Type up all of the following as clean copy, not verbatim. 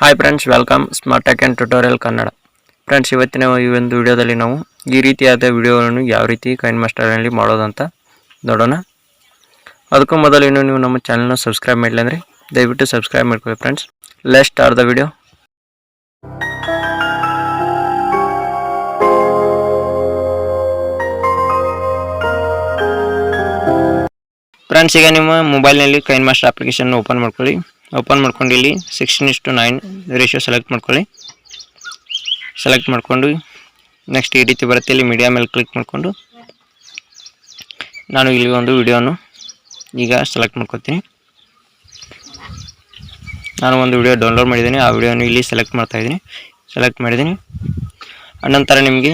Hi friends, welcome smart tech and tutorial Kannada. Friends, ಇವತ್ತಿನ ಈ ಒಂದು ವಿಡಿಯೋದಲ್ಲಿ ನಾವು ಈ ರೀತಿಯಾದ ವಿಡಿಯೋಗಳನ್ನು ಯಾವ ರೀತಿ ಕೈನ್ಮಾಸ್ಟರ್ನಲ್ಲಿ ಮಾಡೋದಂತ ನೋಡೋಣ. ಅದಕ್ಕೂ ಮೊದಲು ಇನ್ನೂ ನೀವು ನಮ್ಮ ಚಾನಲ್ನ ಸಬ್ಸ್ಕ್ರೈಬ್ ಮಾಡಿಲ್ಲ ಅಂದರೆ ದಯವಿಟ್ಟು ಸಬ್ಸ್ಕ್ರೈಬ್ ಮಾಡ್ಕೊಳ್ಳಿ. Friends, let's start the video. Friends, ಈಗ ನಿಮ್ಮ ಮೊಬೈಲ್ನಲ್ಲಿ ಕೈನ್ಮಾಸ್ಟರ್ ಅಪ್ಲಿಕೇಶನ್ ಓಪನ್ ಮಾಡ್ಕೊಳ್ಳಿ. ಓಪನ್ ಮಾಡ್ಕೊಂಡು ಇಲ್ಲಿ 16:9 ರೇಷಿಯೋ ಸೆಲೆಕ್ಟ್ ಮಾಡ್ಕೊಳ್ಳಿ. ಸೆಲೆಕ್ಟ್ ಮಾಡಿಕೊಂಡು ನೆಕ್ಸ್ಟ್ ಈ ರೀತಿ ಬರುತ್ತೆ. ಇಲ್ಲಿ ಮೀಡಿಯಾ ಮೇಲೆ ಕ್ಲಿಕ್ ಮಾಡಿಕೊಂಡು ನಾನು ಇಲ್ಲಿ ಒಂದು ವಿಡಿಯೋನು ಈಗ ಸೆಲೆಕ್ಟ್ ಮಾಡ್ಕೊತೀನಿ. ನಾನು ಒಂದು ವಿಡಿಯೋ ಡೌನ್ಲೋಡ್ ಮಾಡಿದ್ದೀನಿ. ಆ ವಿಡಿಯೋನು ಇಲ್ಲಿ ಸೆಲೆಕ್ಟ್ ಮಾಡ್ತಾಯಿದ್ದೀನಿ. ಸೆಲೆಕ್ಟ್ ಮಾಡಿದ್ದೀನಿ. ಅನಂತರ ನಿಮಗೆ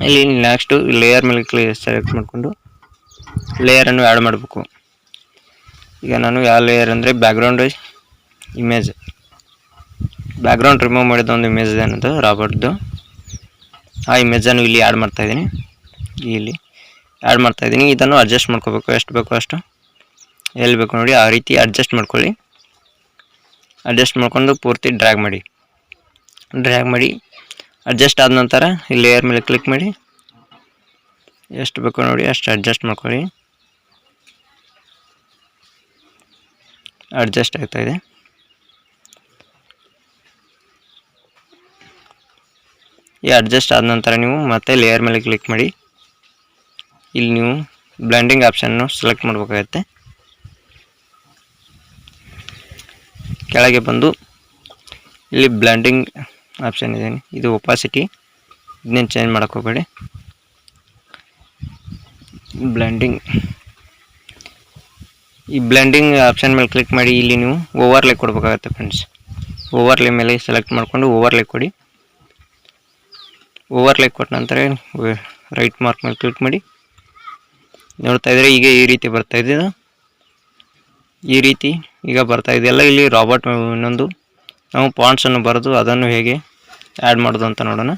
ಇಲ್ಲಿ ನೆಕ್ಸ್ಟು ಲೇಯರ್ ಮೇಲೆ ಸೆಲೆಕ್ಟ್ ಮಾಡಿಕೊಂಡು ಲೇಯರನ್ನು ಆ್ಯಡ್ ಮಾಡಬೇಕು. ಈಗ ನಾನು ಯಾವ ಲೇಯರ್ ಅಂದರೆ ಬ್ಯಾಕ್ಗ್ರೌಂಡ್ ಇಮೇಜ್, ಬ್ಯಾಕ್ಗ್ರೌಂಡ್ ರಿಮೂವ್ ಮಾಡಿದ ಒಂದು ಇಮೇಜ್ ಏನದು ರಾಬರ್ಟ್ದು, ಆ ಇಮೇಜನ್ನು ಇಲ್ಲಿ ಆ್ಯಡ್ ಮಾಡ್ತಾಯಿದ್ದೀನಿ. ಇಲ್ಲಿ ಆ್ಯಡ್ ಮಾಡ್ತಾಯಿದ್ದೀನಿ. ಇದನ್ನು ಅಡ್ಜಸ್ಟ್ ಮಾಡ್ಕೋಬೇಕು, ಎಷ್ಟು ಬೇಕೋ ಅಷ್ಟು, ಎಲ್ಲಿ ಬೇಕು ನೋಡಿ ಆ ರೀತಿ ಅಡ್ಜಸ್ಟ್ ಮಾಡ್ಕೊಳ್ಳಿ. ಅಡ್ಜಸ್ಟ್ ಮಾಡ್ಕೊಂಡು ಪೂರ್ತಿ ಡ್ರ್ಯಾಗ್ ಮಾಡಿ ಅಡ್ಜಸ್ಟ್ ಆದ ನಂತರ ಈ ಲೇಯರ್ ಮೇಲೆ ಕ್ಲಿಕ್ ಮಾಡಿ ಎಷ್ಟು ಬೇಕೋ ನೋಡಿ ಅಷ್ಟು ಅಡ್ಜಸ್ಟ್ ಮಾಡ್ಕೊಳ್ಳಿ. ಅಡ್ಜಸ್ಟ್ ಆಗ್ತಾಯಿದೆ. ಈ ಅಡ್ಜಸ್ಟ್ ಆದ ನಂತರ ನೀವು ಮತ್ತೆ ಲೇಯರ್ ಮೇಲೆ ಕ್ಲಿಕ್ ಮಾಡಿ ಇಲ್ಲಿ ನೀವು ಬ್ಲೆಂಡಿಂಗ್ ಆಪ್ಷನ್ನು ಸೆಲೆಕ್ಟ್ ಮಾಡಬೇಕಾಗತ್ತೆ. ಕೆಳಗೆ ಬಂದು ಇಲ್ಲಿ ಬ್ಲೆಂಡಿಂಗ್ ಆಪ್ಷನ್ ಇದೆ, ಇದು ಒಪಾಸಿಟಿ, ಇದನ್ನೇನು ಚೇಂಜ್ ಮಾಡೋಕ್ಕೆ ಹೋಗಬೇಡಿ. ಈ ಬ್ಲೆಂಡಿಂಗ್ ಆಪ್ಷನ್ ಮೇಲೆ ಕ್ಲಿಕ್ ಮಾಡಿ ಇಲ್ಲಿ ನೀವು ಓವರ್ಲೇ ಕೊಡಬೇಕಾಗತ್ತೆ. ಫ್ರೆಂಡ್ಸ್, ಓವರ್ಲೇ ಮೇಲೆ ಸೆಲೆಕ್ಟ್ ಮಾಡಿಕೊಂಡು ಓವರ್ಲೇ ಕೊಡಿ. ಓವರ್ಲೇ ಕೊಟ್ಟ ನಂತರ ರೈಟ್ ಮಾರ್ಕ್ ಮೇಲೆ ಕ್ಲಿಕ್ ಮಾಡಿ ನೋಡ್ತಾ ಇದ್ದರೆ ಈಗ ಈ ರೀತಿ ಬರ್ತಾಯಿದೆ. ಈ ರೀತಿ ಈಗ ಬರ್ತಾಯಿದೆಯಲ್ಲ. ಇಲ್ಲಿ ರಾಬರ್ಟ್ ಇನ್ನೊಂದು ನಾವು ಪಾಂಟ್ಸನ್ನು ಬರೆದು ಅದನ್ನು ಹೇಗೆ ಆ್ಯಡ್ ಮಾಡೋದು ಅಂತ ನೋಡೋಣ.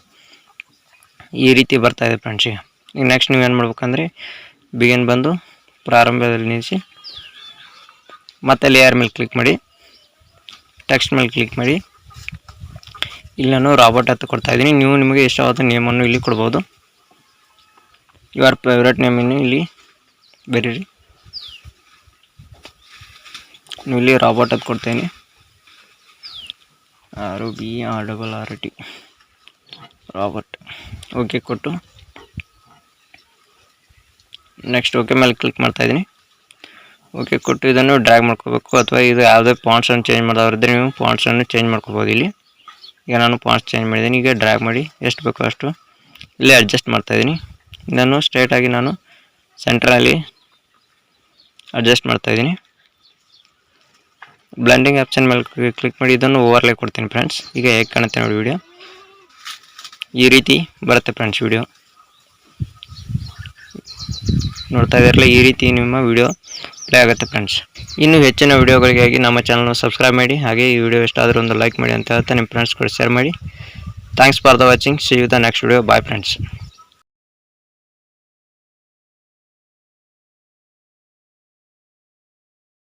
ಈ ರೀತಿ ಬರ್ತಾಯಿದೆ ಫ್ರೆಂಡ್ಸ್. ಈಗ ನೆಕ್ಸ್ಟ್ ನೀವೇನು ಮಾಡ್ಬೇಕಂದ್ರೆ ಬಿಗಿನ್ ಬಂದು ಪ್ರಾರಂಭದಲ್ಲಿ ನಿಲ್ಲಿಸಿ ಮತ್ತೆ ಲೇಯರ್ ಮೇಲೆ ಕ್ಲಿಕ್ ಮಾಡಿ, ಟೆಕ್ಸ್ಟ್ ಮೇಲೆ ಕ್ಲಿಕ್ ಮಾಡಿ. ಇಲ್ಲಿ ನಾನು ರಾಬರ್ಟ್ ಅಂತ ಕೊಡ್ತಾಯಿದ್ದೀನಿ. ನೀವು ನಿಮಗೆ ಇಷ್ಟವಾದ ನೇಮನ್ನು ಇಲ್ಲಿ ಕೊಡ್ಬೋದು. ಯುವರ್ ಫೇವ್ರೇಟ್ ನೇಮನ್ನು ಇಲ್ಲಿ ಬರೀರಿ. ನೀವು ಇಲ್ಲಿ ರಾಬರ್ಟ್ ಅಂತ ಕೊಡ್ತೀನಿ, ROBERT ರಾಬರ್ಟ್. ಓಕೆ ಕೊಟ್ಟು ನೆಕ್ಸ್ಟ್ ಓಕೆ ಮೇಲೆ ಕ್ಲಿಕ್ ಮಾಡ್ತಾಯಿದ್ದೀನಿ. ಓಕೆ ಕೊಟ್ಟು ಇದನ್ನು ಡ್ರ್ಯಾಗ್ ಮಾಡ್ಕೋಬೇಕು. ಅಥವಾ ಇದು ಯಾವುದೇ ಪಾಂಟ್ಸನ್ನು ಚೇಂಜ್ ಮಾಡೋರಿದ್ದರೆ ನೀವು ಪಾಂಟ್ಸನ್ನು ಚೇಂಜ್ ಮಾಡ್ಕೋಬೋದು. ಇಲ್ಲಿ ಈಗ ನಾನು ಪಾಂಟ್ಸ್ ಚೇಂಜ್ ಮಾಡಿದ್ದೀನಿ. ಈಗ ಡ್ರ್ಯಾಗ್ ಮಾಡಿ ಎಷ್ಟು ಬೇಕೋ ಅಷ್ಟು ಇಲ್ಲಿ ಅಡ್ಜಸ್ಟ್ ಮಾಡ್ತಾಯಿದ್ದೀನಿ. ಇದನ್ನು ಸ್ಟ್ರೇಟಾಗಿ ನಾನು ಸೆಂಟ್ರಲ್ಲಿ ಅಡ್ಜಸ್ಟ್ ಮಾಡ್ತಾಯಿದ್ದೀನಿ. ಬ್ಲೆಂಡಿಂಗ್ ಆಪ್ಷನ್ ಮೇಲೆ ಕ್ಲಿಕ್ ಮಾಡಿ ಇದನ್ನು ಓವರ್ಲೇ ಕೊಡ್ತೀನಿ. ಫ್ರೆಂಡ್ಸ್, ಈಗ ಹೇಗೆ ಕಾಣುತ್ತೆ ನೋಡಿ ವಿಡಿಯೋ. ಈ ರೀತಿ ಬರುತ್ತೆ ಫ್ರೆಂಡ್ಸ್ ವಿಡಿಯೋ. ನೋಡ್ತಾ ಇದ್ದಾರಲ್ಲ, ಈ ರೀತಿ ನಿಮ್ಮ ವಿಡಿಯೋ ಪ್ಲೇ ಆಗುತ್ತೆ ಫ್ರೆಂಡ್ಸ್. ಇನ್ನು ಹೆಚ್ಚಿನ ವಿಡಿಯೋಗಳಿಗಾಗಿ ನಮ್ಮ ಚಾನಲ್ನ ಸಬ್ಸ್ಕ್ರೈಬ್ ಮಾಡಿ. ಹಾಗೆ ಈ ವಿಡಿಯೋ ಇಷ್ಟ ಆದರೂ ಒಂದು ಲೈಕ್ ಮಾಡಿ ಅಂತ ಹೇಳ್ತಾ ನಿಮ್ಮ ಫ್ರೆಂಡ್ಸ್ ಕೂಡ ಶೇರ್ ಮಾಡಿ. Thanks for the watching. See you the next video. Bye friends.